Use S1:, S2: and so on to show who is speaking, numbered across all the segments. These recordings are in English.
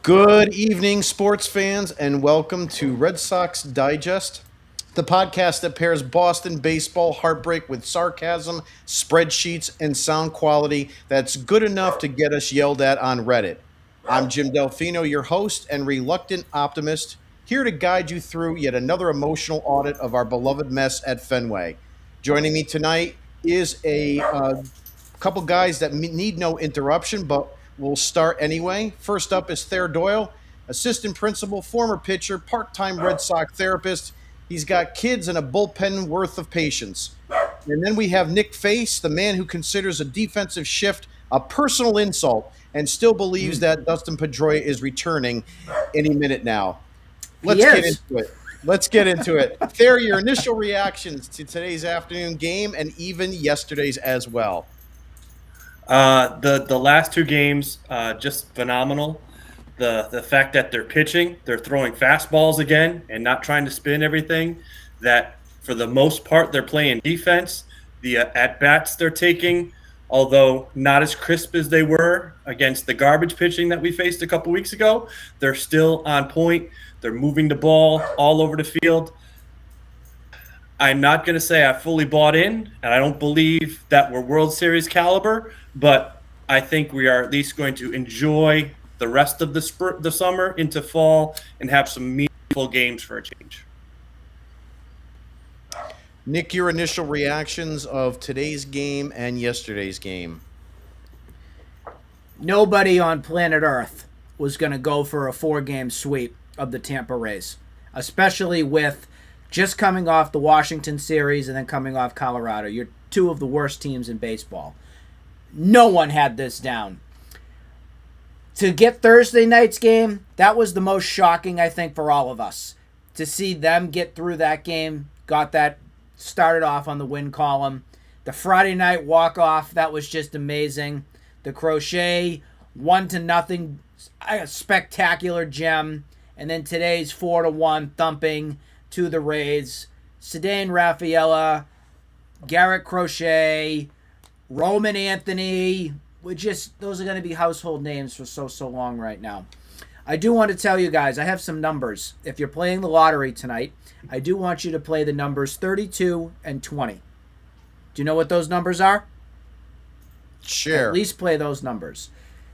S1: Good evening, sports fans, and welcome to Red Sox Digest, the podcast that pairs Boston baseball heartbreak with sarcasm, spreadsheets, and sound quality that's good enough to get us yelled at on Reddit. I'm Jim Dalfino, your host and reluctant optimist, here to guide you through yet another emotional audit of our beloved mess at Fenway. Joining me tonight is a couple guys that need no interruption, but we'll start anyway. First up is Ther Doil, assistant principal, former pitcher, part-time Red Sox therapist. He's got kids and a bullpen worth of patience. And then we have Nick Face, the man who considers a defensive shift a personal insult and still believes that Dustin Pedroia is returning any minute now.
S2: He
S1: Let's get
S2: is.
S1: into it. Let's get into it. Ther, your initial reactions to today's afternoon game and even yesterday's as well.
S3: The last two games, just phenomenal. The fact that they're pitching, they're throwing fastballs again and not trying to spin everything. That for the most part they're playing defense. The at bats they're taking, although not as crisp as they were against the garbage pitching that we faced a couple weeks ago, they're still on point. They're moving the ball all over the field. I'm not going to say I fully bought in, and I don't believe that we're World Series caliber, but I think we are at least going to enjoy the rest of the summer into fall and have some meaningful games for a change.
S1: Nick, your initial reactions of today's game and yesterday's game.
S2: Nobody on planet Earth was going to go for a 4-game sweep of the Tampa Rays, especially with just coming off the Washington series and then coming off Colorado. You're two of the worst teams in baseball. No one had this down. To get Thursday night's game, that was the most shocking, I think, for all of us. To see them get through that game, got that started off on the win column. The Friday night walk-off, that was just amazing. The Crochet, 1-0, a spectacular gem. And then today's 4-1 thumping to the Rays. Sedan, Raffaella, Garrett Crochet, Roman Anthony. Those are going to be household names for so long right now. I do want to tell you guys, I have some numbers. If you're playing the lottery tonight, I do want you to play the numbers 32 and 20. Do you know what those numbers are?
S1: Sure.
S2: At least play those numbers.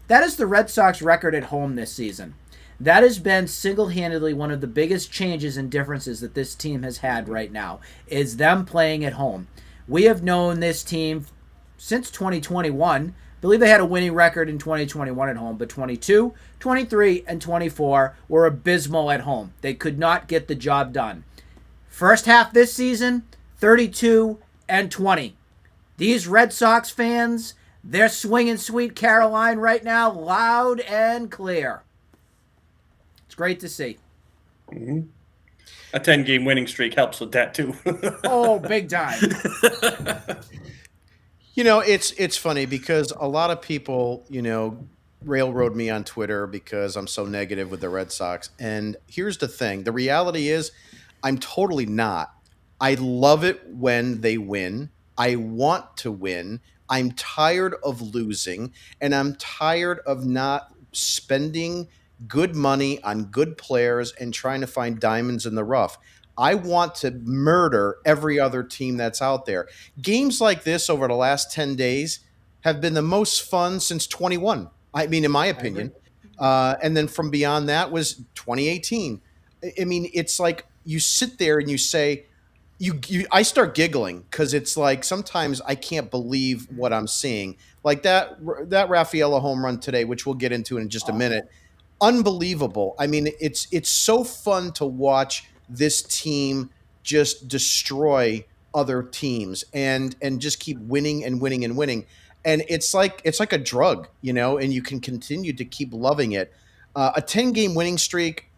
S2: That is the Red Sox record at home this season. That has been single-handedly one of the biggest changes and differences that this team has had right now, is them playing at home. We have known this team since 2021. I believe they had a winning record in 2021 at home, but 22, 23, and 24 were abysmal at home. They could not get the job done. First half this season, 32 and 20. These Red Sox fans, they're swinging Sweet Caroline right now, loud and clear. It's great to see.
S3: Mm-hmm. A 10-game winning streak helps with that too.
S2: Oh, big time.
S1: You know, it's funny because a lot of people, railroad me on Twitter because I'm so negative with the Red Sox. And here's the thing. The reality is I'm totally not. I love it when they win. I want to win. I'm tired of losing, and I'm tired of not spending good money on good players and trying to find diamonds in the rough. I want to murder every other team that's out there. Games like this over the last 10 days have been the most fun since 21. I mean, in my opinion. And then from beyond that was 2018. I mean, it's like you sit there and you say, I start giggling because it's like sometimes I can't believe what I'm seeing. Like that Raffaella home run today, which we'll get into in just a minute. Unbelievable. I mean, it's so fun to watch this team just destroy other teams and just keep winning and winning and winning. And it's like a drug, and you can continue to keep loving it. A 10-game winning streak,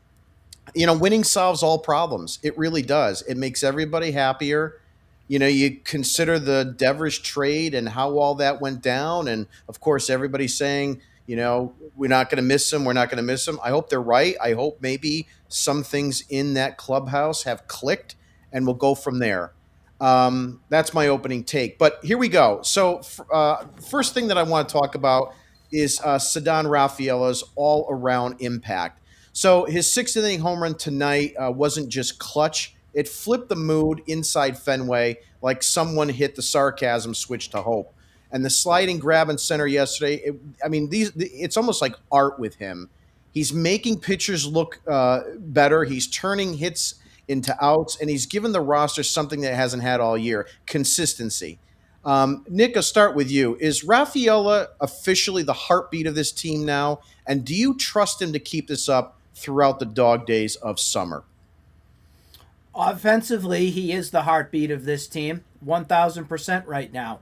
S1: winning solves all problems. It really does. It makes everybody happier. You consider the Devers trade and how all that went down. And of course, everybody's saying, we're not going to miss him. We're not going to miss him. I hope they're right. I hope maybe some things in that clubhouse have clicked and we'll go from there. That's my opening take. But here we go. So first thing that I want to talk about is Sedan Raffiella's all-around impact. So his sixth inning home run tonight wasn't just clutch; it flipped the mood inside Fenway, like someone hit the sarcasm switch to hope. And the sliding grab in center yesterday, it's almost like art with him. He's making pitchers look better. He's turning hits into outs, and he's given the roster something that it hasn't had all year: consistency. Nick, I'll start with you. Is Raffaella officially the heartbeat of this team now? And do you trust him to keep this up throughout the dog days of summer?
S2: Offensively, he is the heartbeat of this team, 1,000% right now.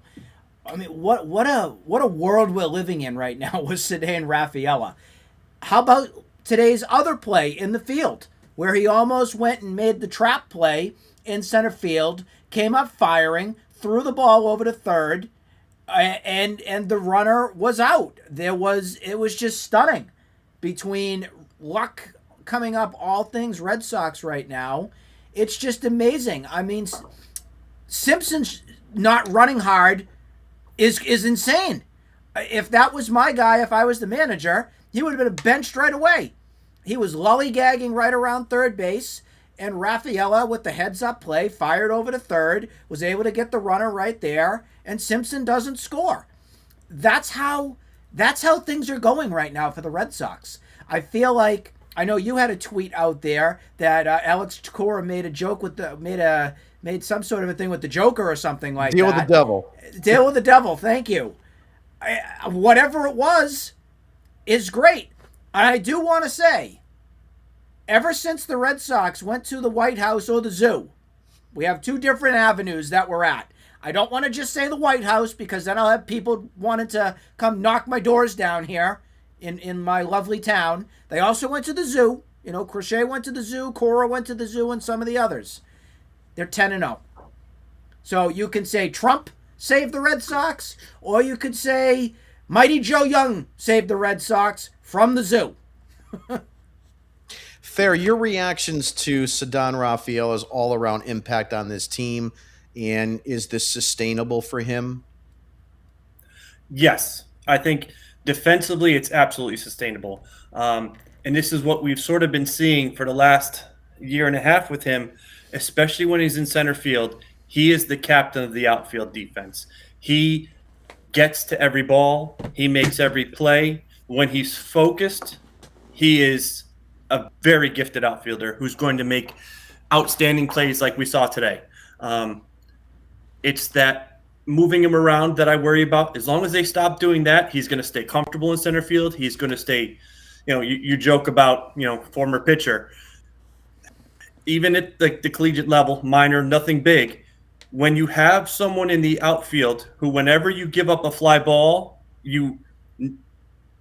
S2: I mean, what a world we're living in right now with Sedan Raffaella. How about today's other play in the field, where he almost went and made the trap play in center field, came up firing, threw the ball over to third, and the runner was out. It was just stunning. Between luck coming up, all things Red Sox right now, it's just amazing. I mean, Simpson's not running hard is insane. If that was my guy, if I was the manager, he would have been benched right away. He was lollygagging right around third base, and Raffaella, with the heads-up play, fired over to third, was able to get the runner right there, and Simpson doesn't score. That's how things are going right now for the Red Sox. I feel like, I know you had a tweet out there that Alex Cora made a joke with made some sort of a thing with the Joker or something like
S1: Deal
S2: that.
S1: with the devil.
S2: Deal with the devil. Thank you. Whatever it was is great. And I do want to say, ever since the Red Sox went to the White House or the zoo, we have two different avenues that we're at. I don't want to just say the White House, because then I'll have people wanting to come knock my doors down here in my lovely town. They also went to the zoo. You know, Crochet went to the zoo, Cora went to the zoo, and some of the others. They're 10-0. So you can say Trump saved the Red Sox, or you could say Mighty Joe Young saved the Red Sox from the zoo.
S1: Ther, your reactions to Sedan Raffiella's all-around impact on this team, and is this sustainable for him?
S3: Yes, I think defensively it's absolutely sustainable. And this is what we've sort of been seeing for the last year and a half with him, especially when he's in center field. He is the captain of the outfield defense. He gets to every ball. He makes every play. When he's focused, he is a very gifted outfielder who's going to make outstanding plays like we saw today. It's that moving him around that I worry about. As long as they stop doing that, he's going to stay comfortable in center field. He's going to stay, you joke about, former pitcher. Even at the collegiate level, minor, nothing big. When you have someone in the outfield who, whenever you give up a fly ball, I'm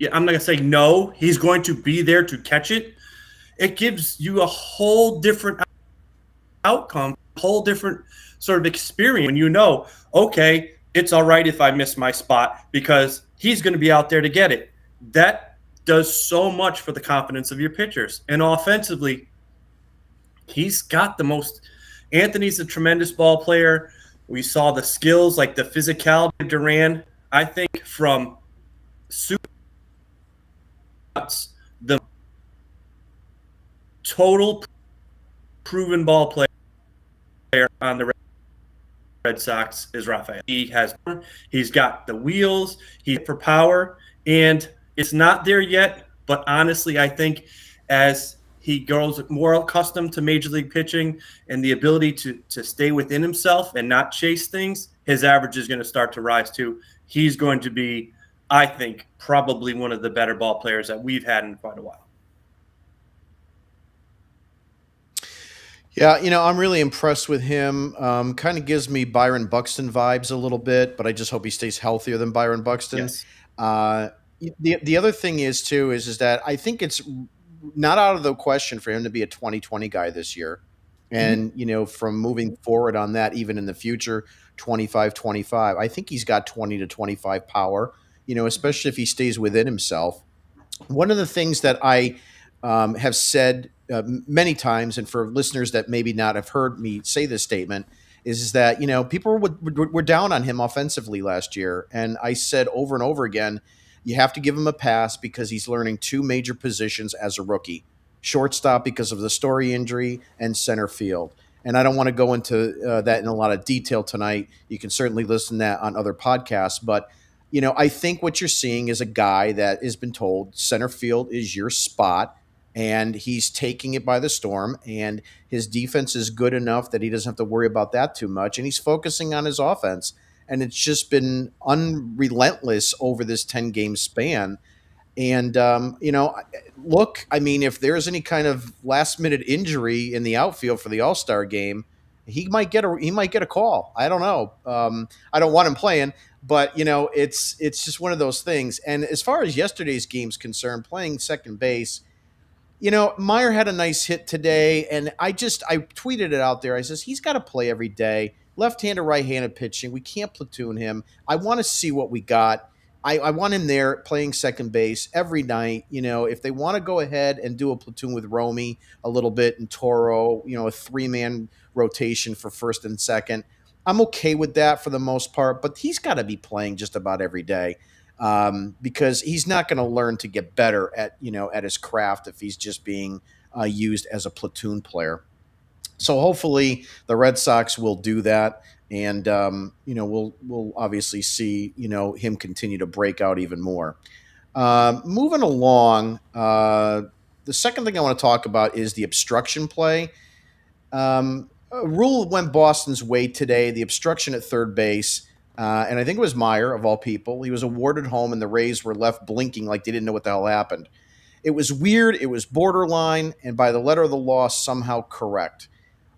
S3: not going to say no, he's going to be there to catch it. It gives you a whole different outcome, a whole different sort of experience when you know, okay, it's all right if I miss my spot because he's going to be out there to get it. That does so much for the confidence of your pitchers. And offensively, he's got the most. Anthony's a tremendous ball player. We saw the skills, like the physicality of Duran. I think from super the total proven ball player on the Red Sox is Raffaella. He's got the wheels, he's for power, and it's not there yet. But honestly, I think as he grows more accustomed to major league pitching and the ability to stay within himself and not chase things, his average is going to start to rise too. He's going to be, I think, probably one of the better ball players that we've had in quite a while.
S1: Yeah, I'm really impressed with him. Kind of gives me Byron Buxton vibes a little bit, but I just hope he stays healthier than Byron Buxton.
S3: Yes.
S1: The other thing is that I think it's not out of the question for him to be a 2020 guy this year. And, from moving forward on that, even in the future, 25, I think he's got 20 to 25 power, especially if he stays within himself. One of the things that I have said many times, and for listeners that maybe not have heard me say this statement, is that, people were down on him offensively last year. And I said over and over again, you have to give him a pass because he's learning two major positions as a rookie: shortstop because of the Story injury, and center field. And I don't want to go into that in a lot of detail tonight. You can certainly listen to that on other podcasts. But, I think what you're seeing is a guy that has been told center field is your spot, and he's taking it by the storm. And his defense is good enough that he doesn't have to worry about that too much. And he's focusing on his offense. And it's just been unrelentless over this 10-game span. And, look, I mean, if there's any kind of last minute injury in the outfield for the All-Star game, he might get a call. I don't know. I don't want him playing, but it's just one of those things. And as far as yesterday's game's concerned, playing second base, Meyer had a nice hit today, and I tweeted it out there. I says he's got to play every day, left-handed, right-handed pitching. We can't platoon him. I want to see what we got. I want him there playing second base every night. If they want to go ahead and do a platoon with Romy a little bit and Toro, a three-man rotation for first and second, I'm okay with that for the most part. But he's got to be playing just about every day because he's not going to learn to get better at his craft if he's just being used as a platoon player. So hopefully the Red Sox will do that. And, we'll obviously see, him continue to break out even more. Moving along, the second thing I want to talk about is the obstruction play. A rule went Boston's way today, the obstruction at third base. And I think it was Meyer, of all people. He was awarded home, and the Rays were left blinking like they didn't know what the hell happened. It was weird. It was borderline, and by the letter of the law, somehow correct.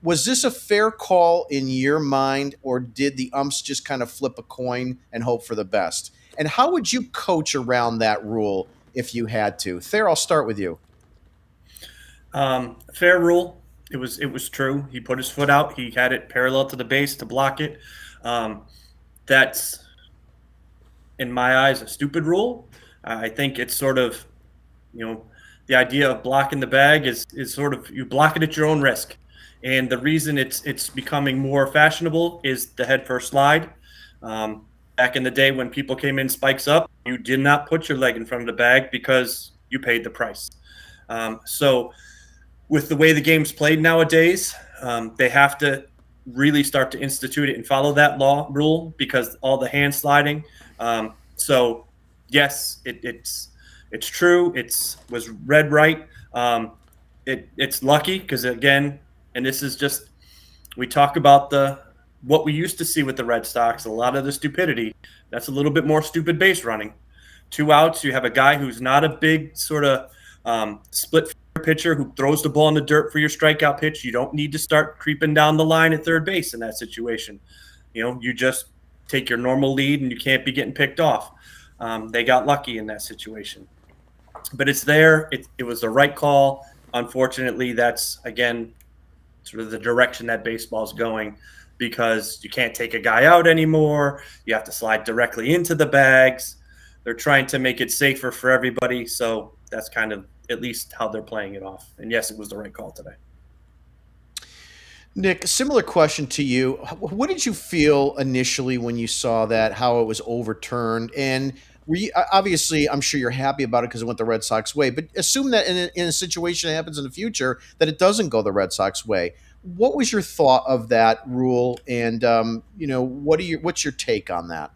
S1: Was this a fair call in your mind, or did the umps just kind of flip a coin and hope for the best? And how would you coach around that rule if you had to? Ther, I'll start with you.
S3: Fair rule. It was true. He put his foot out. He had it parallel to the base to block it. That's, in my eyes, a stupid rule. I think it's sort of, the idea of blocking the bag is sort of you block it at your own risk. And the reason it's becoming more fashionable is the head first slide. Back in the day when people came in spikes up, you did not put your leg in front of the bag because you paid the price. So with the way the game's played nowadays, they have to really start to institute it and follow that rule because all the hand sliding. So yes, it's true. Was read right. It's lucky because again, and this is just, we talk about what we used to see with the Red Sox, a lot of the stupidity. That's a little bit more stupid base running. 2 outs, you have a guy who's not a big sort of split pitcher who throws the ball in the dirt for your strikeout pitch. You don't need to start creeping down the line at third base in that situation. You just take your normal lead and you can't be getting picked off. They got lucky in that situation. But it's there. It was the right call. Unfortunately, that's, again, sort of the direction that baseball's going because you can't take a guy out anymore. You have to slide directly into the bags. They're trying to make it safer for everybody. So that's kind of at least how they're playing it off. And yes, it was the right call today.
S1: Nick, similar question to you. What did you feel initially when you saw that, how it was overturned? And obviously, I'm sure you're happy about it because it went the Red Sox way, but assume that in a situation that happens in the future that it doesn't go the Red Sox way. What was your thought of that rule? And, what's your take on that?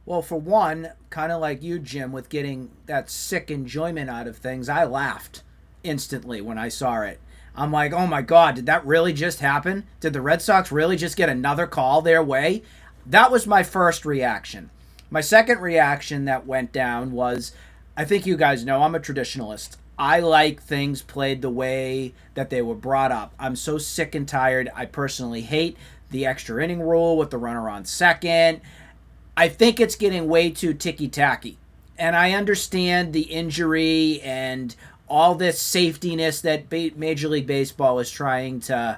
S2: Well, for one, kind of like you, Jim, with getting that sick enjoyment out of things, I laughed instantly when I saw it. I'm like, oh my God, did that really just happen? Did the Red Sox really just get another call their way? That was my first reaction. My second reaction that went down was, I think you guys know I'm a traditionalist. I like things played the way that they were brought up. I'm so sick and tired. I personally hate the extra inning rule with the runner on second. I think it's getting way too ticky-tacky. And I understand the injury and all this safetiness that Major League Baseball is trying to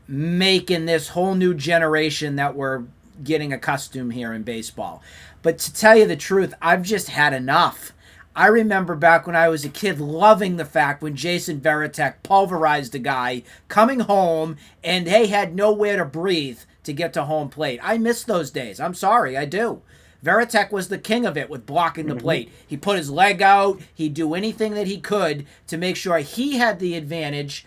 S2: make in this whole new generation that we're getting accustomed here in baseball. But to tell you the truth, I've just had enough. I remember back when I was a kid loving the fact when Jason Varitek pulverized a guy coming home and they had nowhere to breathe to get to home plate. I miss those days. I'm sorry, I do. Veritek was the king of it with blocking the plate. He put his leg out. He'd do anything that he could to make sure he had the advantage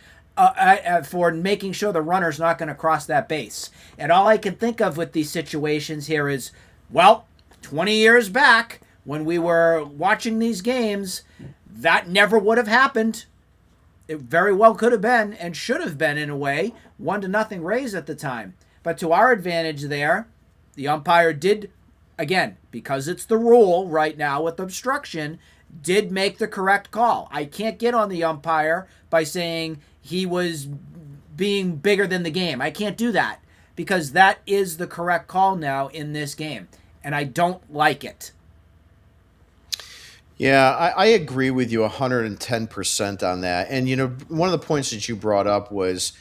S2: for making sure the runner's not going to cross that base. And all I can think of with these situations here is, well, 20 years back when we were watching these games, that never would have happened. It very well could have been and should have been, in a way, 1-0 Rays at the time. But to our advantage there, the umpire did, again, because it's the rule right now with obstruction, did make the correct call. I can't get on the umpire by saying he was being bigger than the game. I can't do that because that is the correct call now in this game, and I don't like it.
S1: Yeah, I agree with you 110% on that. And, one of the points that you brought up was,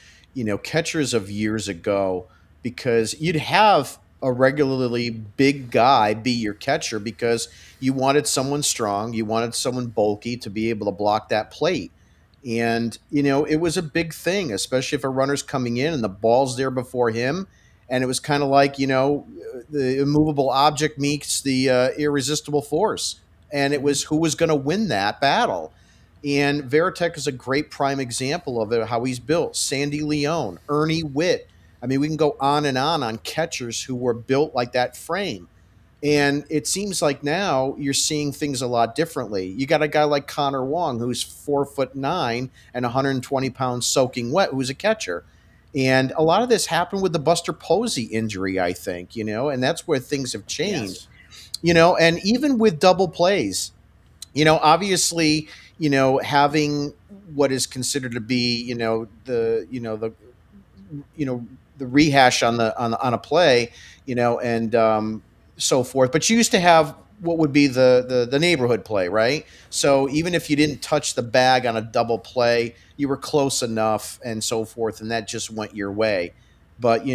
S1: catchers of years ago, because you'd have a regularly big guy be your catcher because you wanted someone strong, you wanted someone bulky to be able to block that plate. And, it was a big thing, especially if a runner's coming in and the ball's there before him. And it was kind of like, the immovable object meets the irresistible force. And it was who was going to win that battle. And Veritek is a great prime example of it, how he's built. Sandy Leone, Ernie Witt. I mean, we can go on catchers who were built like that frame. And it seems like now you're seeing things a lot differently. You got a guy like Connor Wong, who's 4'9" and 120 pounds soaking wet, who's a catcher. And a lot of this happened with the Buster Posey injury, I think, and that's where things have changed. Yes. And even with double plays, obviously, having what is considered to be, the rehash on a play, and so forth. But you used to have what would be the neighborhood play, right? So even if you didn't touch the bag on a double play, you were close enough and so forth, and that just went your way. But,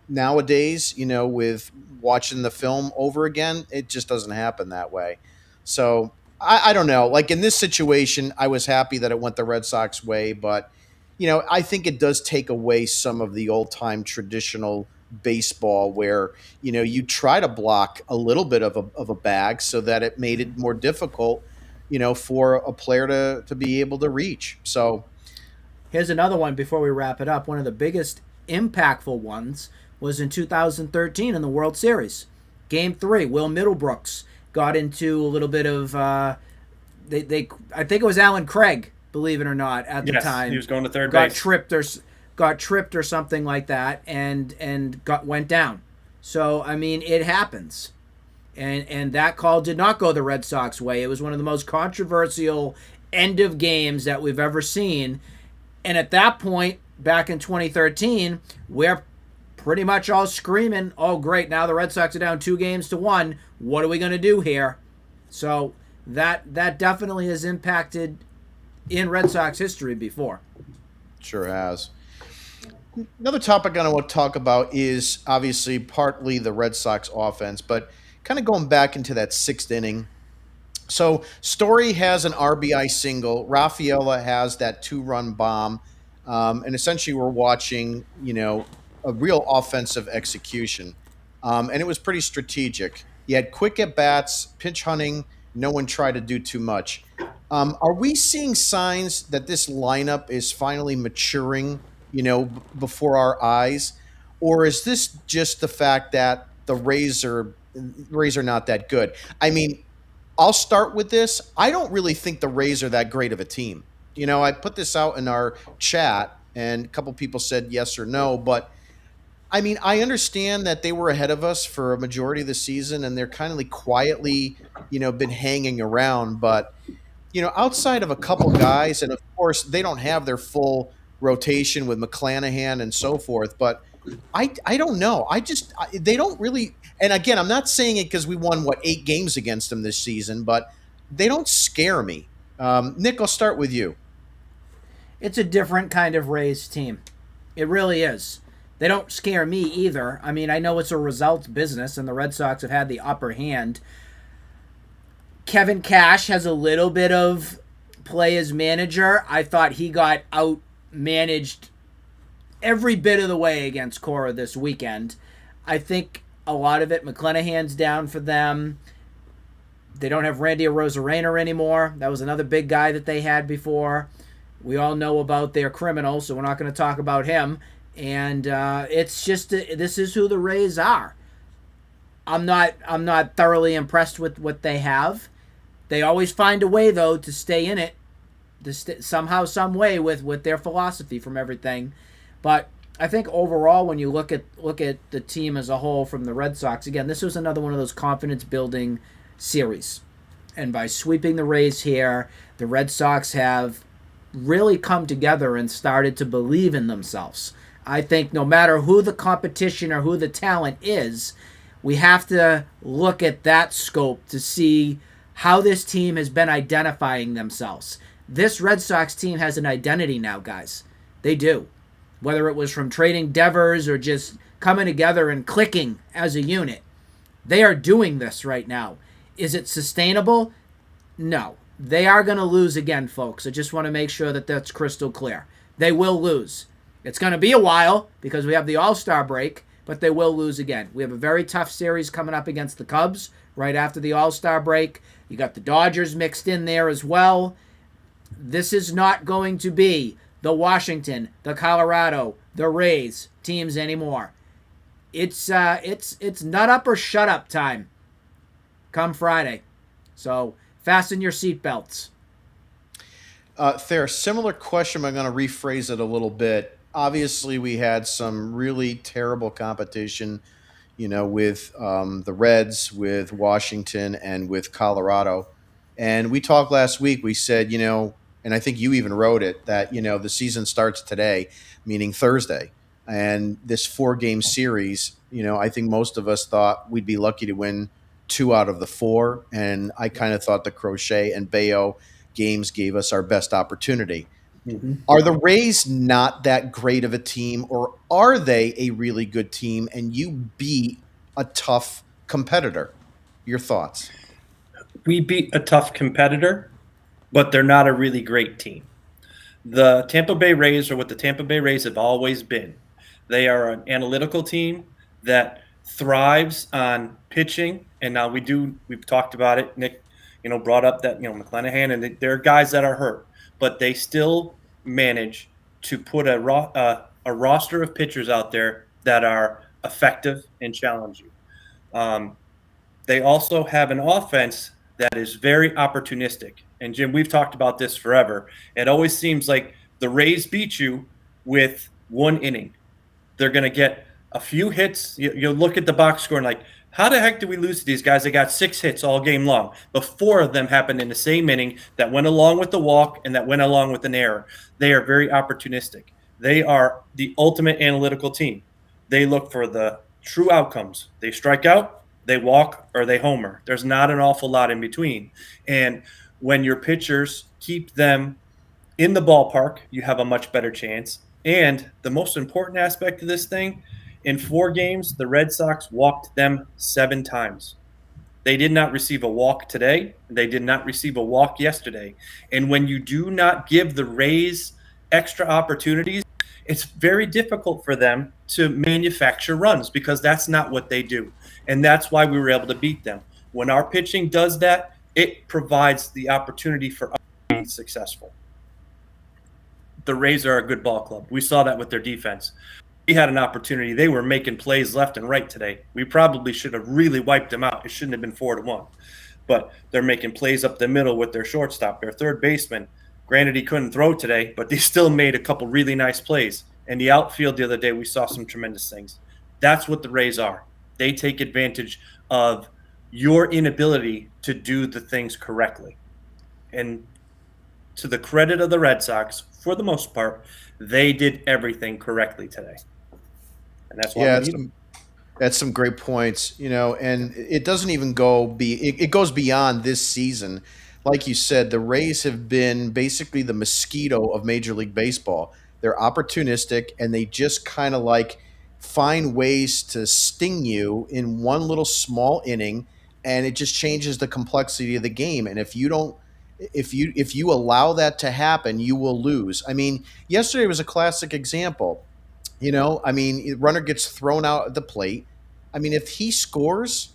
S1: nowadays, with watching the film over again, it just doesn't happen that way. So I don't know. Like in this situation, I was happy that it went the Red Sox way, but, I think it does take away some of the old time traditional baseball where, you try to block a little bit of a bag so that it made it more difficult, for a player to be able to reach. So
S2: here's another one before we wrap it up. One of the biggest impactful ones was in 2013 in the World Series. Game 3, Will Middlebrooks got into a little bit of I think it was Alan Craig, believe it or not, at the time.
S3: He was going to third base.
S2: Got tripped or something like that and went down. So I mean, it happens. And that call did not go the Red Sox way. It was one of the most controversial end of games that we've ever seen. And at that point, back in 2013, we're pretty much all screaming, oh, great, now the Red Sox are down 2-1. What are we going to do here? So that definitely has impacted in Red Sox history before.
S1: Sure has. Another topic I want to talk about is obviously partly the Red Sox offense, but kind of going back into that 6th inning. So Story has an RBI single. Raffaella has that 2-run bomb. And essentially we're watching, a real offensive execution. And it was pretty strategic. You had quick at-bats, pitch hunting. No one tried to do too much. Are we seeing signs that this lineup is finally maturing, before our eyes? Or is this just the fact that the Rays are not that good? I mean, I'll start with this. I don't really think the Rays are that great of a team. I put this out in our chat, and a couple people said yes or no. But, I mean, I understand that they were ahead of us for a majority of the season, and they're kind of like quietly, been hanging around. But, outside of a couple guys, and, of course, they don't have their full rotation with McClanahan and so forth. But I don't know. They don't really – and, again, I'm not saying it because we won, 8 games against them this season, but they don't scare me. Nick, I'll start with you.
S2: It's a different kind of Rays team. It really is. They don't scare me either. I mean, I know it's a results business, and the Red Sox have had the upper hand. Kevin Cash has a little bit of play as manager. I thought he got out-managed every bit of the way against Cora this weekend. I think a lot of it. McClanahan's down for them. They don't have Randy Arozarena anymore. That was another big guy that they had before. We all know about their criminal, so we're not going to talk about him. And it's just this is who the Rays are. I'm not thoroughly impressed with what they have. They always find a way though to stay in it, somehow, some way with their philosophy from everything. But I think overall, when you look at the team as a whole from the Red Sox, again, this was another one of those confidence building series. And by sweeping the Rays here, the Red Sox have really come together and started to believe in themselves. I think no matter who the competition or who the talent is, we have to look at that scope to see how this team has been identifying themselves. This Red Sox team has an identity now, guys. They do. Whether it was from trading Devers or just coming together and clicking as a unit, they are doing this right now. Is it sustainable? No. They are going to lose again, folks. I just want to make sure that that's crystal clear. They will lose. It's going to be a while because we have the All-Star break, but they will lose again. We have a very tough series coming up against the Cubs right after the All-Star break. You got the Dodgers mixed in there as well. This is not going to be the Washington, the Colorado, the Rays teams anymore. It's nut up or shut up time come Friday. So fasten your seatbelts.
S1: Ther, similar question. I'm going to rephrase it a little bit. Obviously, we had some really terrible competition, with the Reds, with Washington, and with Colorado. And we talked last week. We said, and I think you even wrote it, that, the season starts today, meaning Thursday. And this 4-game series, I think most of us thought we'd be lucky to win 2 out of the 4. And I kind of thought the Crochet and Bayo games gave us our best opportunity. Mm-hmm. Are the Rays not that great of a team, or are they a really good team and you beat a tough competitor? Your thoughts?
S3: We beat a tough competitor, but they're not a really great team. The Tampa Bay Rays are what the Tampa Bay Rays have always been. They are an analytical team that thrives on pitching. And now we've talked about it. Nick, brought up that, McClanahan, and there are guys that are hurt, but they still manage to put a roster of pitchers out there that are effective and challenging. They also have an offense that is very opportunistic. And Jim, we've talked about this forever. It always seems like the Rays beat you with 1 inning. They're going to get a few hits. You look at the box score and how the heck did we lose to these guys? They got 6 hits all game long. But 4 of them happened in the same inning that went along with the walk and that went along with an error. They are very opportunistic. They are the ultimate analytical team. They look for the true outcomes. They strike out, they walk, or they homer. There's not an awful lot in between. And when your pitchers keep them in the ballpark, you have a much better chance. And the most important aspect of this thing, in 4 games, the Red Sox walked them 7 times. They did not receive a walk today. They did not receive a walk yesterday. And when you do not give the Rays extra opportunities, it's very difficult for them to manufacture runs because that's not what they do. And that's why we were able to beat them. When our pitching does that, it provides the opportunity for us to be successful. The Rays are a good ball club. We saw that with their defense. We had an opportunity. They were making plays left and right today. We probably should have really wiped them out. It shouldn't have been 4-1. But they're making plays up the middle with their shortstop, their third baseman. Granted, he couldn't throw today, but they still made a couple really nice plays. And the outfield the other day, we saw some tremendous things. That's what the Rays are. They take advantage of your inability to do the things correctly. And to the credit of the Red Sox, for the most part, they did everything correctly today. And that's why
S1: that's some great points, and it doesn't even it goes beyond this season. Like you said, the Rays have been basically the mosquito of Major League Baseball. They're opportunistic, and they just kind of find ways to sting you in one little small inning, and it just changes the complexity of the game. And if you allow that to happen, you will lose. I mean, yesterday was a classic example. Runner gets thrown out at the plate. I mean, if he scores,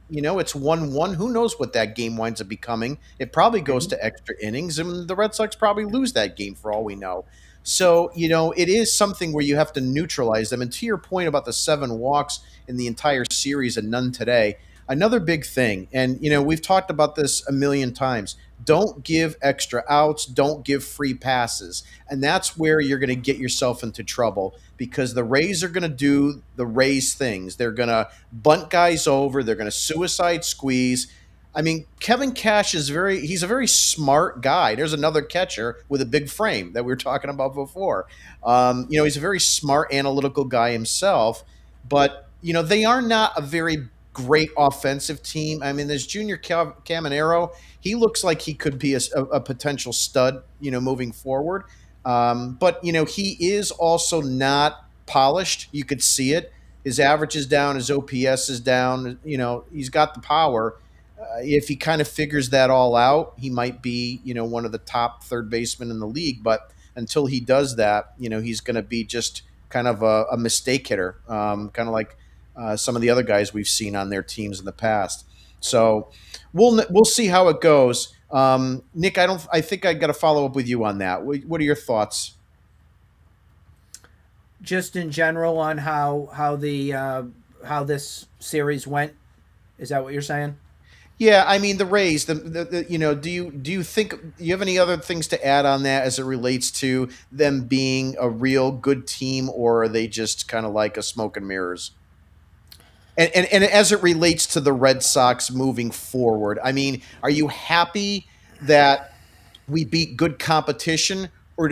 S1: it's 1-1. Who knows what that game winds up becoming? It probably goes
S3: Mhm.
S1: to extra innings, and the Red Sox probably lose that game for all we know. So, it is something where you have to neutralize them. And to your point about the 7 walks in the entire series and none today, another big thing, and, we've talked about this a million times, don't give extra outs, don't give free passes. And that's where you're going to get yourself into trouble because the Rays are going to do the Rays things. They're going to bunt guys over, they're going to suicide squeeze. I mean, Kevin Cash he's a very smart guy. There's another catcher with a big frame that we were talking about before. He's a very smart analytical guy himself, but, they are not a very great offensive team. I mean, there's Junior Caminero. He looks like he could be a potential stud, moving forward. But, he is also not polished. You could see it. His average is down. His OPS is down. He's got the power. If he kind of figures that all out, he might be, one of the top third basemen in the league. But until he does that, he's going to be just kind of a mistake hitter, kind of like some of the other guys we've seen on their teams in the past. So we'll see how it goes. Nick, I think I got to follow up with you on that. What are your thoughts?
S2: Just in general on how this series went. Is that what you're saying?
S1: Yeah, I mean the Rays. Do you think do you have any other things to add on that as it relates to them being a real good team, or are they just kind of like a smoke and mirrors? And as it relates to the Red Sox moving forward, I mean, are you happy that we beat good competition, or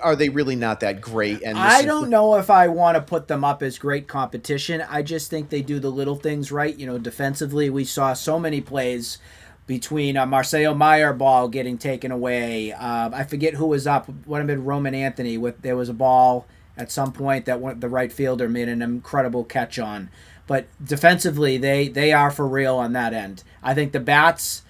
S1: are they really not that great? And this
S2: I
S1: is
S2: don't know if I want to put them up as great competition. I just think they do the little things right. Defensively, we saw so many plays between Marcelo Meyer ball getting taken away. I forget who was up. What have been Roman Anthony with there was a ball at some point that the right fielder made an incredible catch on. But defensively, they are for real on that end. I think the bats.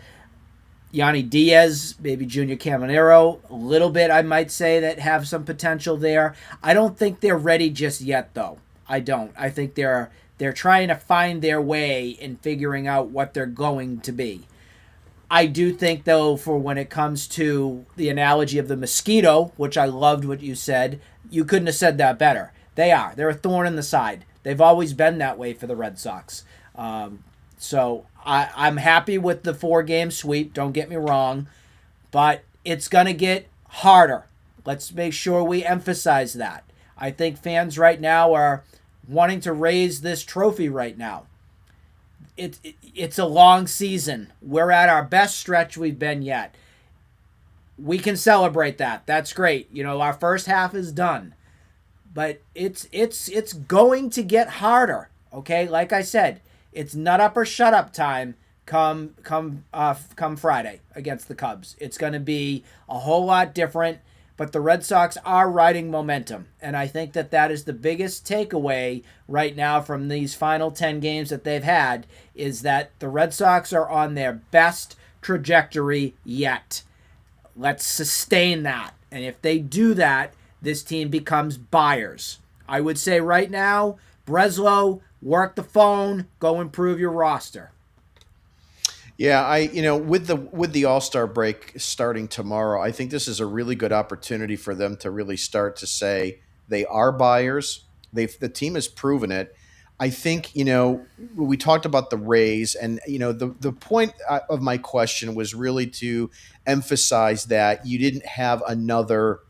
S2: Yanni Diaz, maybe Junior Caminero, a little bit, I might say, that have some potential there. I don't think they're ready just yet, though. I don't. I think they're trying to find their way in figuring out what they're going to be. I do think, though, for when it comes to the analogy of the mosquito, which I loved what you said, you couldn't have said that better. They are. They're a thorn in the side. They've always been that way for the Red Sox. So I'm happy with the 4-game sweep. Don't get me wrong. But it's going to get harder. Let's make sure we emphasize that. I think fans right now are wanting to raise this trophy right now. It's a long season. We're at our best stretch we've been yet. We can celebrate that. That's great. Our first half is done. But it's going to get harder. Okay? Like I said, it's nut up or shut up time come Friday against the Cubs. It's going to be a whole lot different, but the Red Sox are riding momentum, and I think that is the biggest takeaway right now from these final 10 games that they've had is that the Red Sox are on their best trajectory yet. Let's sustain that, and if they do that, this team becomes buyers. I would say right now, Breslow, work the phone, go improve your roster.
S1: Yeah, with the All-Star break starting tomorrow, I think this is a really good opportunity for them to really start to say they are buyers. The team has proven it. I think, we talked about the Rays, and the point of my question was really to emphasize that you didn't have another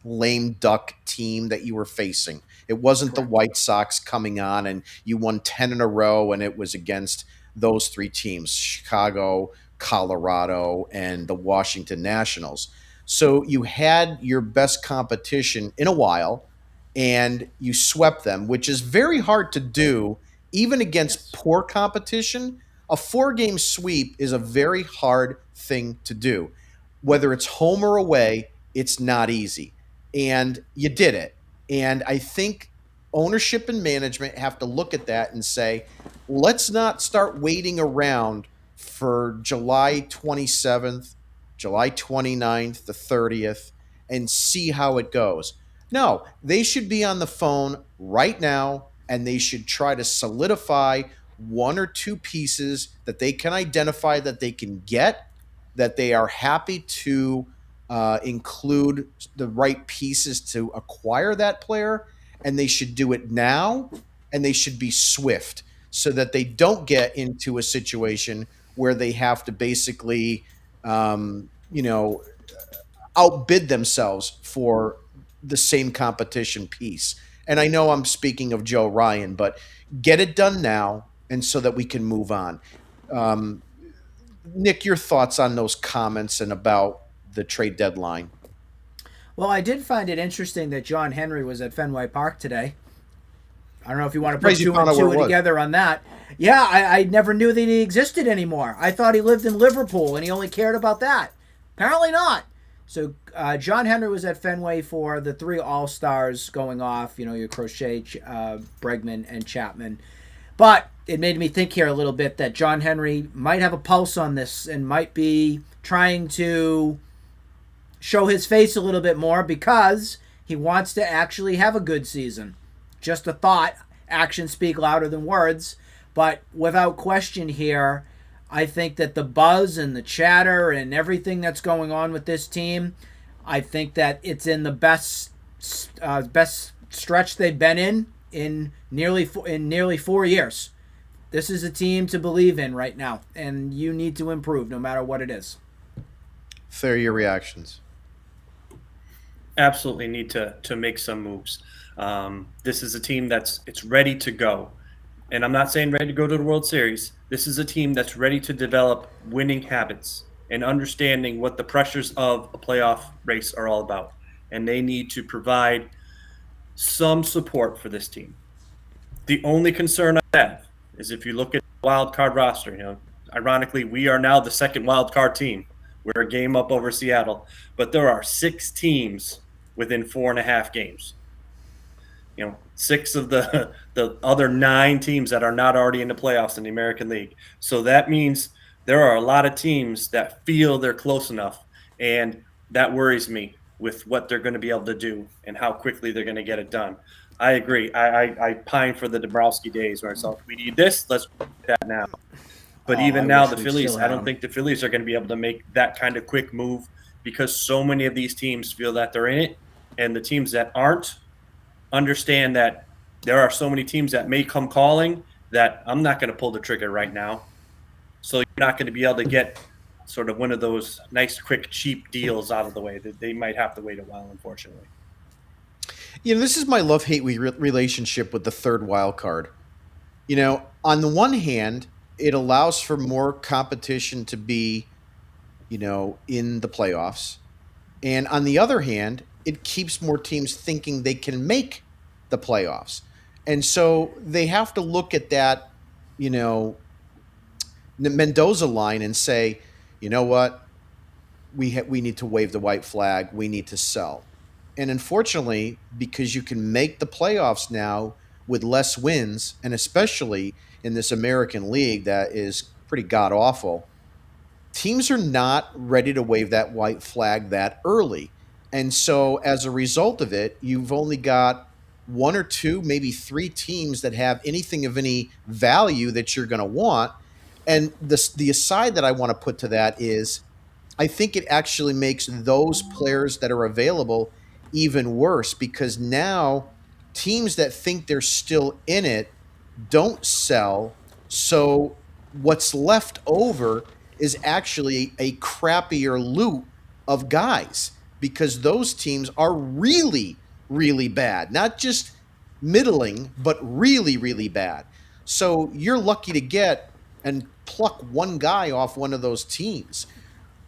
S1: lame duck team that you were facing. It wasn't the
S2: Correct.
S1: White Sox coming on and you won 10 in a row and it was against those 3 teams, Chicago, Colorado, and the Washington Nationals. So you had your best competition in a while and you swept them, which is very hard to do even against
S2: Yes.
S1: poor competition. A 4-game sweep is a very hard thing to do. Whether it's home or away, it's not easy. And you did it. And I think ownership and management have to look at that and say, let's not start waiting around for July 27th, July 29th, the 30th, and see how it goes. No, they should be on the phone right now and they should try to solidify one or two pieces that they can identify that they can get, that they are happy to include the right pieces to acquire that player, and they should do it now, and they should be swift so that they don't get into a situation where they have to basically, you know, outbid themselves for the same competition piece. And I know I'm speaking of Joe Ryan, but get it done now, and so that we can move on. Um, Nick, your thoughts on those comments and about the trade deadline?
S2: Well, I did find it interesting that John Henry was at Fenway Park today. I don't know if you want to put
S1: Surprised you
S2: two and
S1: found out where
S2: two
S1: it was.
S2: together on that. Yeah, I never knew that he existed anymore. I thought he lived in Liverpool and he only cared about that. Apparently not. So John Henry was at Fenway for the three All-Stars going off, you know, your Crochet, Bregman, and Chapman. But it made me think here a little bit that John Henry might have a pulse on this and might be trying to show his face a little bit more because he wants to actually have a good season. Just a thought. Actions speak louder than words. But without question here, I think that the buzz and the chatter and everything that's going on with this team, I think that it's in the best stretch they've been in nearly 4 years. This is a team to believe in right now, and you need to improve no matter what it is.
S1: Ther, your reactions.
S3: Absolutely need to make some moves. This is a team it's ready to go. And I'm not saying ready to go to the World Series. This is a team that's ready to develop winning habits and understanding what the pressures of a playoff race are all about. And they need to provide some support for this team. The only concern I have is if you look at the wild card roster, you know, ironically, we are now the second wild card team. We're a game up over Seattle, but there are 6 teams within 4.5 games. You know, 6 of the other 9 teams that are not already in the playoffs in the American League. So that means there are a lot of teams that feel they're close enough, and that worries me with what they're going to be able to do and how quickly they're going to get it done. I agree. I pine for the Dombrowski days where I thought, we need this, let's do that now. But even now, the Phillies, I don't think the Phillies are going to be able to make that kind of quick move because so many of these teams feel that they're in it, and the teams that aren't understand that there are so many teams that may come calling that I'm not going to pull the trigger right now. So you're not going to be able to get sort of one of those nice, quick, cheap deals out of the way. That they might have to wait a while, unfortunately.
S1: You know, this is my love-hate relationship with the third wild card. You know, on the one hand, it allows for more competition to be, you know, in the playoffs. And on the other hand, it keeps more teams thinking they can make the playoffs. And so they have to look at that, you know, the Mendoza line and say, you know what, we need to wave the white flag. We need to sell. And unfortunately, because you can make the playoffs now with less wins, and especially in this American League that is pretty god-awful, teams are not ready to wave that white flag that early. And so as a result of it, you've only got 1 or 2, maybe 3 teams that have anything of any value that you're going to want. And the aside that I want to put to that is I think it actually makes those players that are available even worse because now teams that think they're still in it don't sell. So what's left over is actually a crappier loot of guys because those teams are really, really bad. Not just middling, but really, really bad. So you're lucky to get and pluck one guy off one of those teams.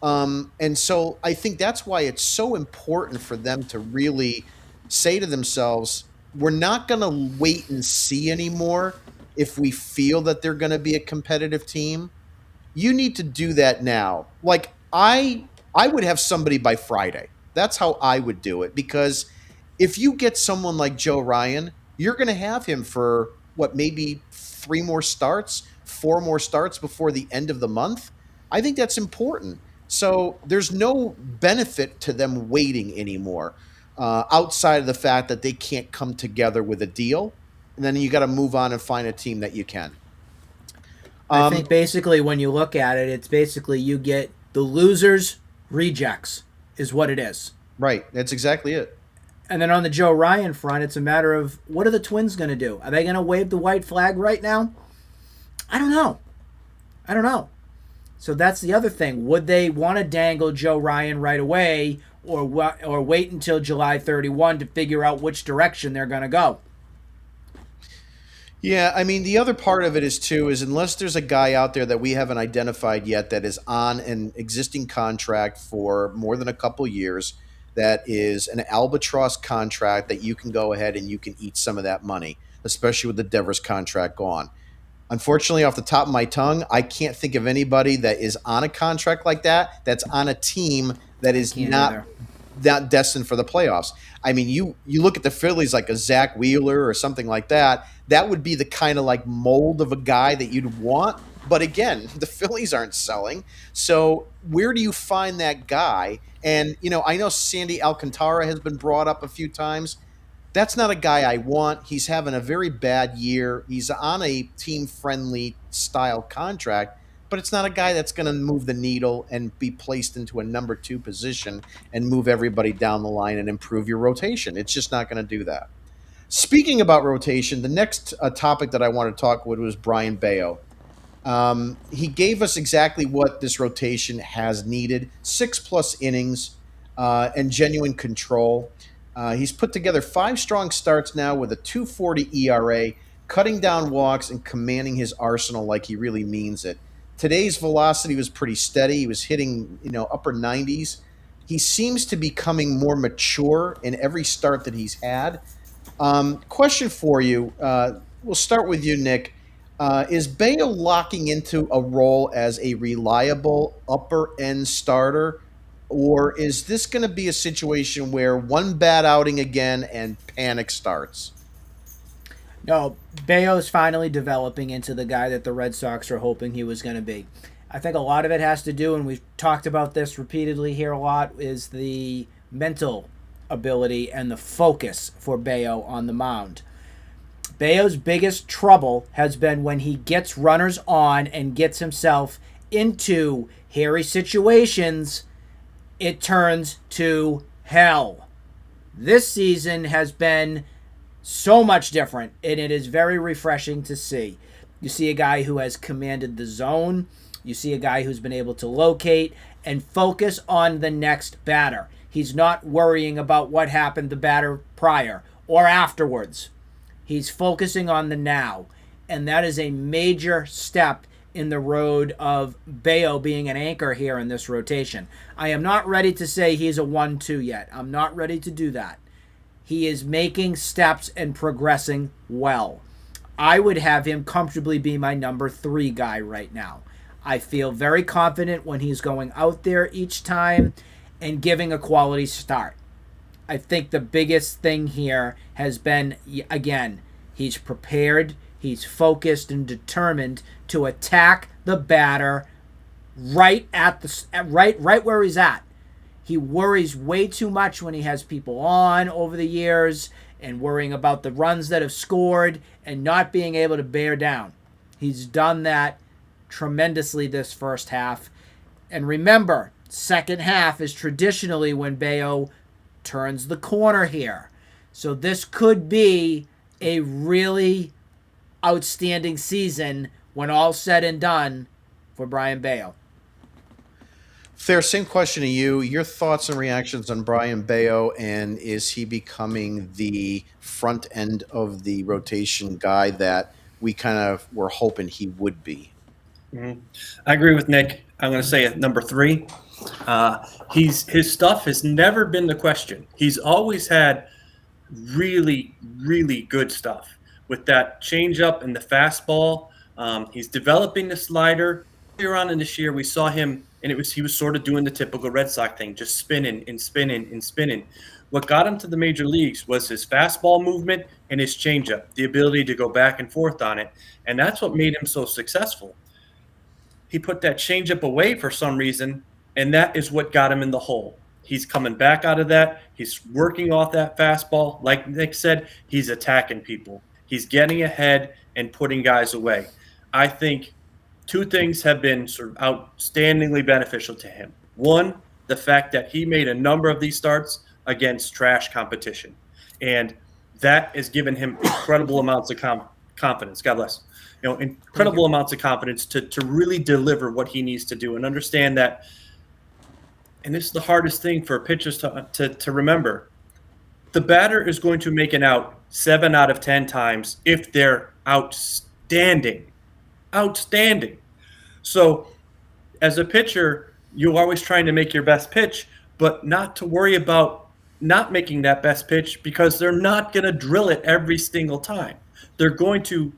S1: And so I think that's why it's so important for them to really say to themselves, we're not going to wait and see anymore if we feel that they're going to be a competitive team. You need to do that now. Like I would have somebody by Friday. That's how I would do it because if you get someone like Joe Ryan, you're going to have him for what, maybe 3 more starts, 4 more starts before the end of the month. I think that's important. So there's no benefit to them waiting anymore outside of the fact that they can't come together with a deal. and then you got to move on and find a team that you can.
S2: I think basically when you look at it, it's basically you get the losers rejects is what it is.
S1: Right. That's exactly it.
S2: And then on the Joe Ryan front, it's a matter of what are the Twins going to do? Are they going to wave the white flag right now? I don't know. So that's the other thing. Would they want to dangle Joe Ryan right away or wait until July 31 to figure out which direction they're going to go?
S1: Yeah, I mean, the other part of it is unless there's a guy out there that we haven't identified yet that is on an existing contract for more than a couple years, that is an albatross contract that you can go ahead and you can eat some of that money, especially with the Devers contract gone. Unfortunately, off the top of my tongue, I can't think of anybody that is on a contract like that that's on a team that is not destined for the playoffs. I mean, you look at the Phillies like a Zach Wheeler or something like that. That would be the kind of like mold of a guy that you'd want. But again, the Phillies aren't selling. So where do you find that guy? And, I know Sandy Alcantara has been brought up a few times. That's not a guy I want. He's having a very bad year. He's on a team-friendly style contract, but it's not a guy that's going to move the needle and be placed into a number 2 position and move everybody down the line and improve your rotation. It's just not going to do that. Speaking about rotation, the next topic that I want to talk with was Brian Bayo. He gave us exactly what this rotation has needed: 6+ innings and genuine control. He's put together 5 strong starts now with a 2.40 ERA, cutting down walks and commanding his arsenal like he really means it. Today's velocity was pretty steady. He was hitting, upper 90s. He seems to be becoming more mature in every start that he's had. Question for you. We'll start with you, Nick. Is Bayo locking into a role as a reliable upper-end starter? Or is this going to be a situation where one bad outing again and panic starts?
S2: No, Bayo's finally developing into the guy that the Red Sox are hoping he was going to be. I think a lot of it has to do, and we've talked about this repeatedly here a lot, is the mental ability and the focus for Bayo on the mound. Bayo's biggest trouble has been when he gets runners on and gets himself into hairy situations, it turns to hell. This season has been so much different, and it is very refreshing to see. You see a guy who has commanded the zone. You see a guy who's been able to locate and focus on the next batter. He's not worrying about what happened the batter prior or afterwards. He's focusing on the now, and that is a major step in the road of Bayo being an anchor here in this rotation. I am not ready to say he's a 1-2 yet. I'm not ready to do that. He is making steps and progressing well. I would have him comfortably be my number 3 guy right now. I feel very confident when he's going out there each time and giving a quality start. I think the biggest thing here has been, again, he's prepared, he's focused and determined to attack the batter right where he's at. He worries way too much when he has people on over the years and worrying about the runs that have scored and not being able to bear down. He's done that tremendously this first half. And remember, second half is traditionally when Bayo turns the corner here. So this could be a really outstanding season when all's said and done for Brian Bayo.
S1: Ther, same question to you. Your thoughts and reactions on Brian Bayo, and is he becoming the front end of the rotation guy that we kind of were hoping he would be?
S3: Mm-hmm. I agree with Nick. I'm going to say at number 3. His stuff has never been the question. He's always had really, really good stuff with that changeup and the fastball. He's developing the slider. Earlier on in this year, we saw him, and he was sort of doing the typical Red Sox thing, just spinning and spinning and spinning. What got him to the major leagues was his fastball movement and his changeup, the ability to go back and forth on it, and that's what made him so successful. He put that changeup away for some reason, and that is what got him in the hole. He's coming back out of that. He's working off that fastball. Like Nick said, he's attacking people. He's getting ahead and putting guys away. I think two things have been sort of outstandingly beneficial to him. One, the fact that he made a number of these starts against trash competition. And that has given him incredible amounts of confidence. God bless. Incredible amounts of confidence to really deliver what he needs to do and understand that. And this is the hardest thing for pitchers to remember. The batter is going to make an out 7 out of 10 times if they're outstanding. Outstanding. So as a pitcher, you're always trying to make your best pitch, but not to worry about not making that best pitch because they're not going to drill it every single time. They're going to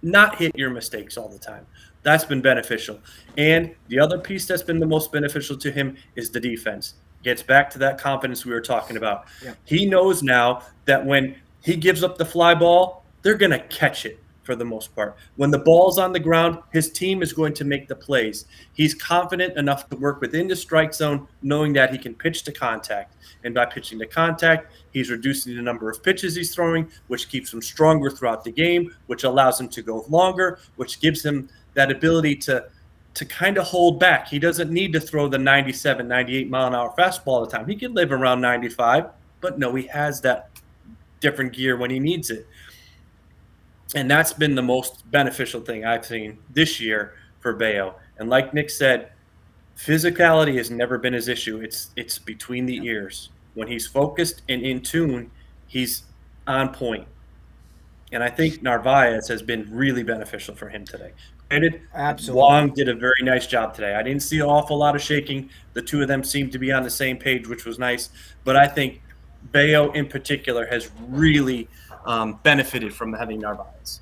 S3: not hit your mistakes all the time. That's been beneficial. And the other piece that's been the most beneficial to him is the defense. Gets back to that confidence we were talking about. Yeah. He knows now that when he gives up the fly ball, they're going to catch it for the most part. When the ball's on the ground, his team is going to make the plays. He's confident enough to work within the strike zone, knowing that he can pitch to contact. And by pitching to contact, he's reducing the number of pitches he's throwing, which keeps him stronger throughout the game, which allows him to go longer, which gives him that ability to kind of hold back. He doesn't need to throw the 97, 98 mile an hour fastball all the time. He can live around 95, but no, he has that different gear when he needs it. And that's been the most beneficial thing I've seen this year for Bayo. And like Nick said, physicality has never been his issue. It's between the ears. When he's focused and in tune, he's on point. And I think Narvaez has been really beneficial for him today. Granted,
S2: Absolutely.
S3: Wong did a very nice job today. I didn't see an awful lot of shaking. The two of them seemed to be on the same page, which was nice. But I think Bayo in particular has really benefited from having Narvaez.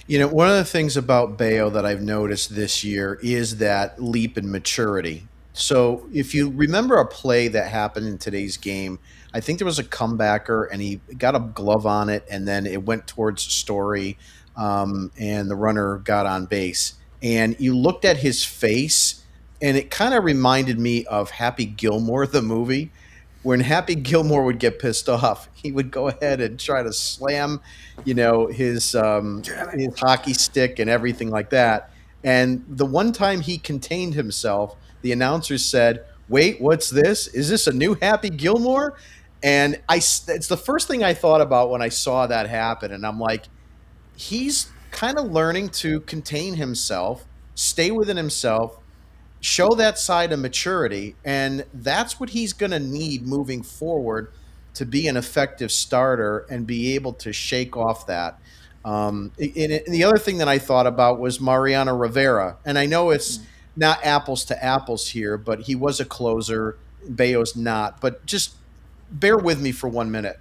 S1: One of the things about Bayo that I've noticed this year is that leap in maturity. So if you remember a play that happened in today's game, I think there was a comebacker and he got a glove on it and then it went towards Story and the runner got on base. And you looked at his face and it kind of reminded me of Happy Gilmore, the movie. When Happy Gilmore would get pissed off, he would go ahead and try to slam, his hockey stick and everything like that. And the one time he contained himself, the announcer said, "Wait, what's this? Is this a new Happy Gilmore?" And it's the first thing I thought about when I saw that happen. And I'm like, he's kind of learning to contain himself, stay within himself, show that side of maturity, and that's what he's going to need moving forward to be an effective starter and be able to shake off that. And the other thing that I thought about was Mariano Rivera, and I know it's not apples to apples here, but he was a closer. Bayo's not, but just bear with me for 1 minute.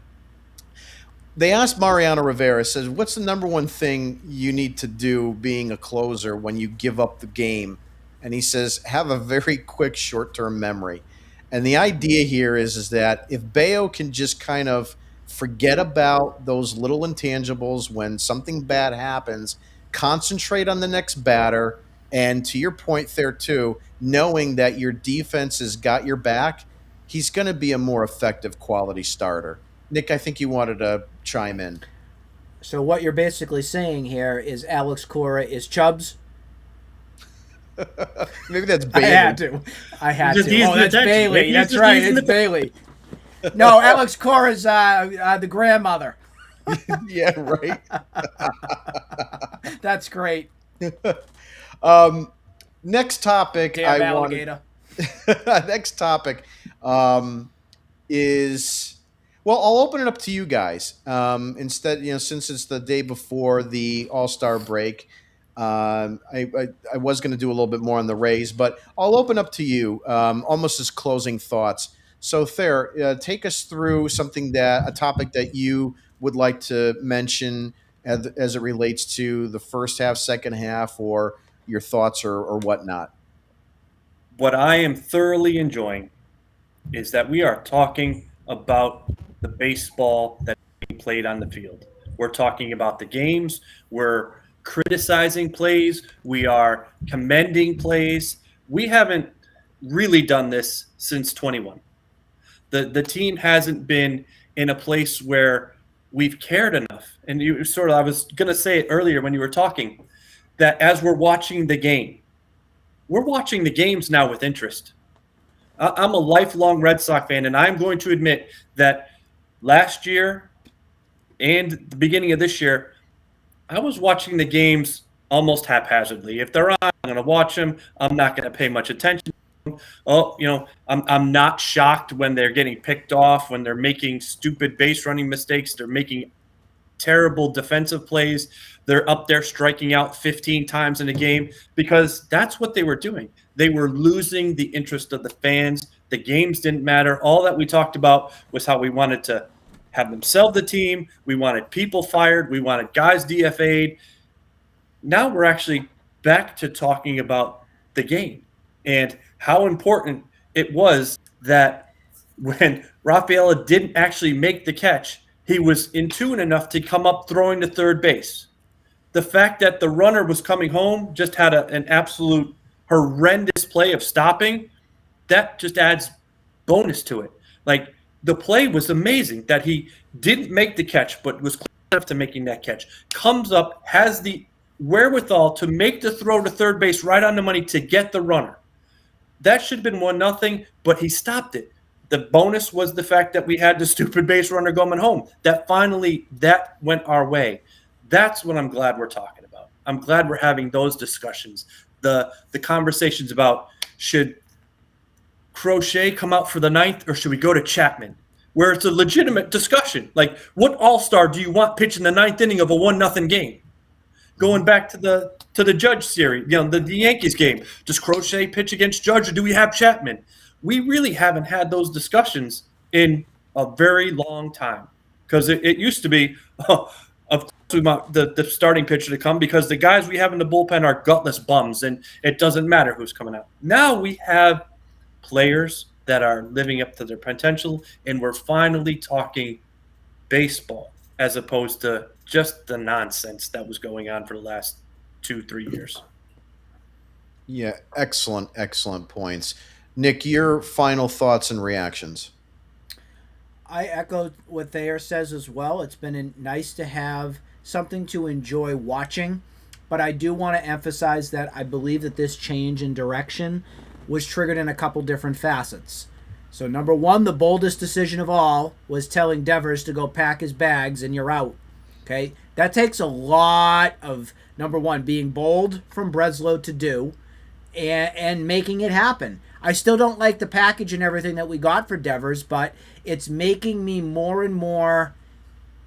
S1: They asked Mariano Rivera, says, "What's the number one thing you need to do being a closer when you give up the game?" And he says, "Have a very quick short-term memory." And the idea here is that if Bayo can just kind of forget about those little intangibles when something bad happens, concentrate on the next batter, and to your point there too, knowing that your defense has got your back, he's going to be a more effective quality starter. Nick, I think you wanted to chime in.
S2: So what you're basically saying here is Alex Cora is Chubbs?
S1: Maybe that's Bailey.
S2: I had to. Oh, that's Bailey. That's right. It's Bailey. No, Alex Cora's the grandmother.
S1: Yeah, right.
S2: That's great.
S1: Next topic.
S2: Damn alligator.
S1: Next topic is, well, I'll open it up to you guys. Instead, since it's the day before the All-Star break, I was going to do a little bit more on the Rays, but I'll open up to you almost as closing thoughts. So, Ther, take us through a topic that you would like to mention as it relates to the first half, second half, or your thoughts or whatnot.
S3: What I am thoroughly enjoying is that we are talking about the baseball that's being played on the field. We're talking about the games. We're criticizing plays. We are commending plays. We haven't really done this since 21. The team hasn't been in a place where we've cared enough. And I was going to say it earlier when you were talking, that as we're watching the game, we're watching the games now with interest. I'm a lifelong Red Sox fan, and I'm going to admit that last year and the beginning of this year, I was watching the games almost haphazardly. If they're on, I'm going to watch them. I'm not going to pay much attention. I'm not shocked when they're getting picked off, when they're making stupid base running mistakes. They're making terrible defensive plays. They're up there striking out 15 times in a game, because that's what they were doing. They were losing the interest of the fans. The games didn't matter. All that we talked about was how we wanted to have them sell the team. We wanted people fired. We wanted guys DFA'd. Now we're actually back to talking about the game and how important it was that when Raffaella didn't actually make the catch, he was in tune enough to come up throwing to third base. The fact that the runner was coming home, just had an absolute horrendous play of stopping, that just adds bonus to it. Like, the play was amazing that he didn't make the catch, but was close enough to making that catch. Comes up, has the wherewithal to make the throw to third base right on the money to get the runner. That should have been 1-0, but he stopped it. The bonus was the fact that we had the stupid base runner going home. That went our way. That's what I'm glad we're talking about. I'm glad we're having those discussions. The conversations about, should Crochet come out for the ninth, or should we go to Chapman? Where it's a legitimate discussion. Like, what all-star do you want pitching the ninth inning of a 1-0 game? Going back to the Judge series, the Yankees game. Does Crochet pitch against Judge, or do we have Chapman? We really haven't had those discussions in a very long time, because it used to be, of course, we want the starting pitcher to come, because the guys we have in the bullpen are gutless bums, and it doesn't matter who's coming out. Now we have players that are living up to their potential, and we're finally talking baseball as opposed to just the nonsense that was going on for the last 2-3 years.
S1: Yeah, excellent points. Nick, your final thoughts and reactions.
S2: I echo what Thayer says as well. It's been nice to have something to enjoy watching, but I do want to emphasize that I believe that this change in direction was triggered in a couple different facets. So number one, the boldest decision of all was telling Devers to go pack his bags and you're out. Okay, that takes a lot of, number one, being bold from Breslow to do, and making it happen. I still don't like the package and everything that we got for Devers, but it's making me more and more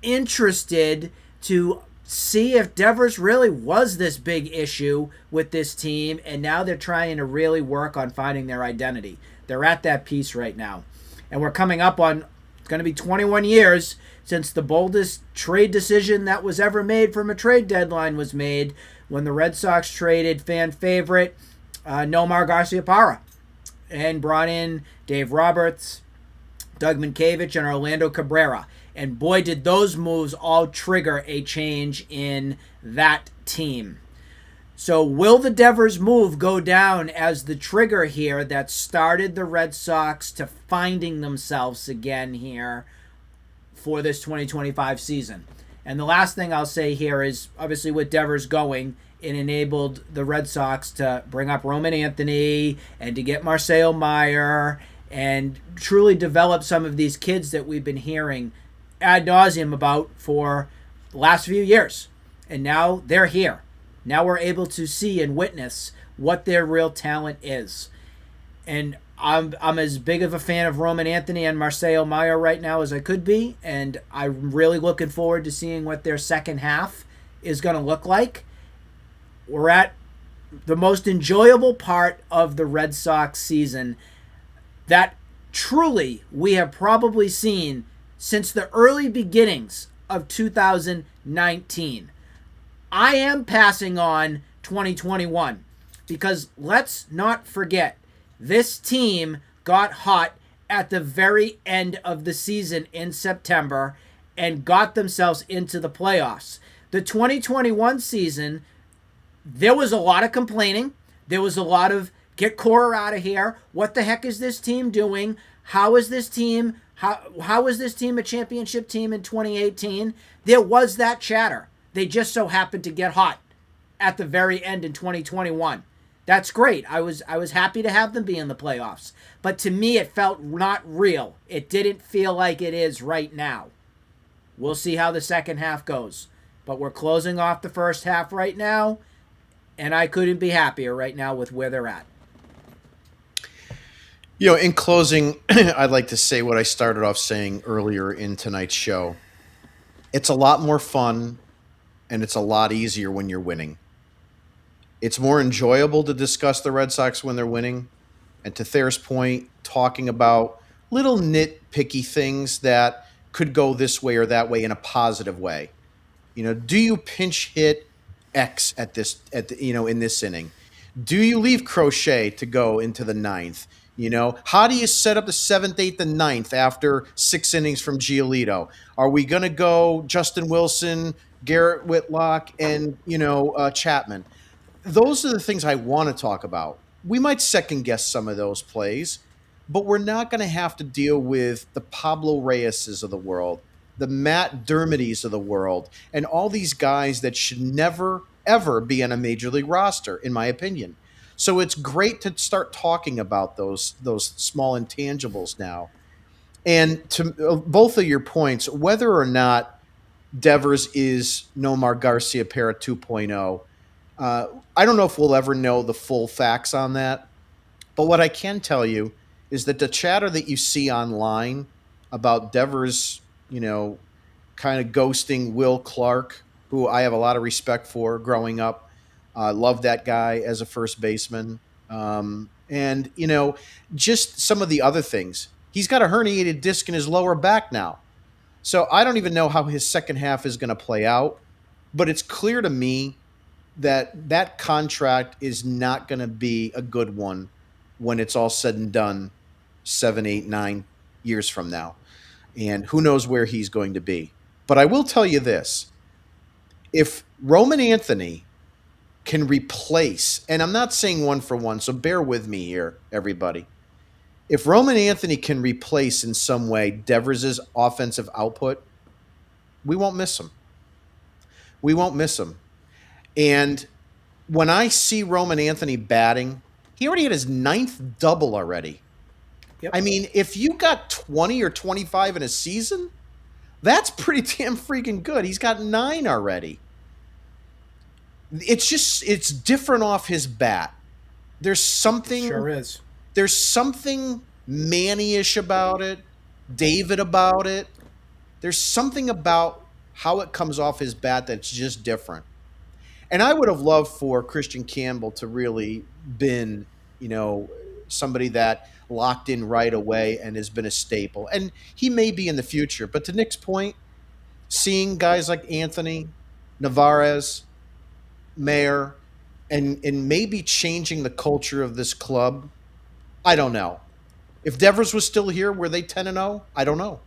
S2: interested to see if Devers really was this big issue with this team, and now they're trying to really work on finding their identity. They're at that piece right now. And we're coming up on, it's going to be 21 years since the boldest trade decision that was ever made from a trade deadline was made, when the Red Sox traded fan favorite Nomar Garciaparra and brought in Dave Roberts, Doug Minkiewicz, and Orlando Cabrera. And boy, did those moves all trigger a change in that team. So will the Devers move go down as the trigger here that started the Red Sox to finding themselves again here for this 2025 season? And the last thing I'll say here is, obviously with Devers going, it enabled the Red Sox to bring up Roman Anthony and to get Marcelo Meyer and truly develop some of these kids that we've been hearing ad nauseum about for the last few years. And now they're here. Now we're able to see and witness what their real talent is. And I'm as big of a fan of Roman Anthony and Marcelo Meyer right now as I could be, and I'm really looking forward to seeing what their second half is going to look like. We're at the most enjoyable part of the Red Sox season that truly we have probably seen since the early beginnings of 2019. I am passing on 2021 because let's not forget, this team got hot at the very end of the season in September and got themselves into the playoffs. The 2021 season, there was a lot of complaining. There was a lot of, get Cora out of here. What the heck is this team doing? How is this team? How is this team a championship team in 2018? There was that chatter. They just so happened to get hot at the very end in 2021. That's great. I was happy to have them be in the playoffs. But to me it felt not real. It didn't feel like it is right now. We'll see how the second half goes. But we're closing off the first half right now, and I couldn't be happier right now with where they're at.
S1: In closing, I'd like to say what I started off saying earlier in tonight's show. It's a lot more fun and it's a lot easier when you're winning. It's more enjoyable to discuss the Red Sox when they're winning. And to Ther's point, talking about little nitpicky things that could go this way or that way in a positive way. Do you pinch hit X in this inning? Do you leave Crochet to go into the ninth? How do you set up the seventh, eighth, and ninth after 6 innings from Giolito? Are we going to go Justin Wilson, Garrett Whitlock, and, Chapman? Those are the things I want to talk about. We might second guess some of those plays, but we're not going to have to deal with the Pablo Reyeses of the world, the Matt Dermotys of the world, and all these guys that should never, ever be on a major league roster, in my opinion. So it's great to start talking about those small intangibles now. And to both of your points, whether or not Devers is Nomar Garcia Parra 2.0, I don't know if we'll ever know the full facts on that. But what I can tell you is that the chatter that you see online about Devers, kind of ghosting Will Clark, who I have a lot of respect for growing up. Love that guy as a first baseman. And, just some of the other things. He's got a herniated disc in his lower back now. So I don't even know how his second half is going to play out. But it's clear to me that contract is not going to be a good one when it's all said and done 7, 8, 9 years from now. And who knows where he's going to be. But I will tell you this. If Roman Anthony can replace, and I'm not saying one for one, so bear with me here, everybody. If Roman Anthony can replace in some way Devers' offensive output, we won't miss him. We won't miss him. And when I see Roman Anthony batting, he already had his 9th double already. Yep. I mean, if you got 20 or 25 in a season, that's pretty damn freaking good. He's got 9 already. It's different off his bat. There's something.
S2: It sure is.
S1: There's something Manny-ish about it, David about it. There's something about how it comes off his bat that's just different. And I would have loved for Christian Campbell to really been, somebody that locked in right away and has been a staple. And he may be in the future. But to Nick's point, seeing guys like Anthony, Navarez, Mayer, and maybe changing the culture of this club, I don't know. If Devers was still here, were they 10-0? I don't know.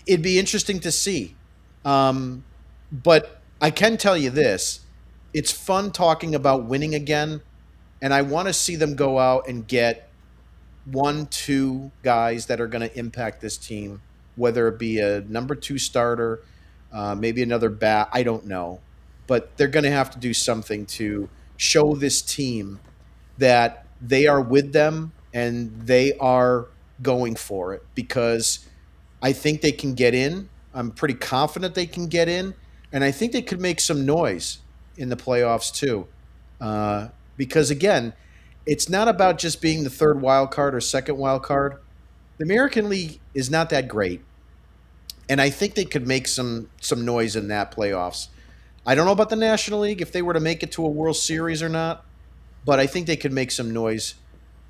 S1: It'd be interesting to see. But I can tell you this. It's fun talking about winning again, and I want to see them go out and get 1, 2 guys that are going to impact this team, whether it be a number 2 starter, maybe another bat, I don't know. But they're going to have to do something to show this team that they are with them and they are going for it, because I think they can get in. I'm pretty confident they can get in, and I think they could make some noise in the playoffs too. Because, again, it's not about just being the 3rd wild card or 2nd wild card. The American League is not that great, and I think they could make some noise in that playoffs. I don't know about the National League, if they were to make it to a World Series or not, but I think they could make some noise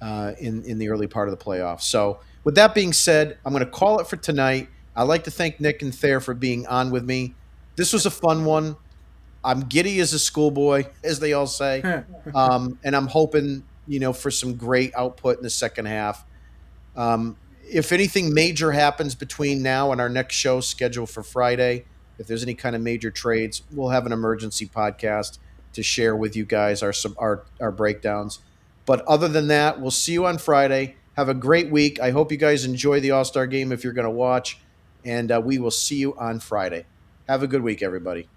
S1: in the early part of the playoffs. So with that being said, I'm going to call it for tonight. I'd like to thank Nick and Ther for being on with me. This was a fun one. I'm giddy as a schoolboy, as they all say, and I'm hoping, for some great output in the second half. If anything major happens between now and our next show scheduled for Friday, if there's any kind of major trades, we'll have an emergency podcast to share with you guys our breakdowns. But other than that, we'll see you on Friday. Have a great week. I hope you guys enjoy the All-Star game if you're going to watch, and we will see you on Friday. Have a good week, everybody.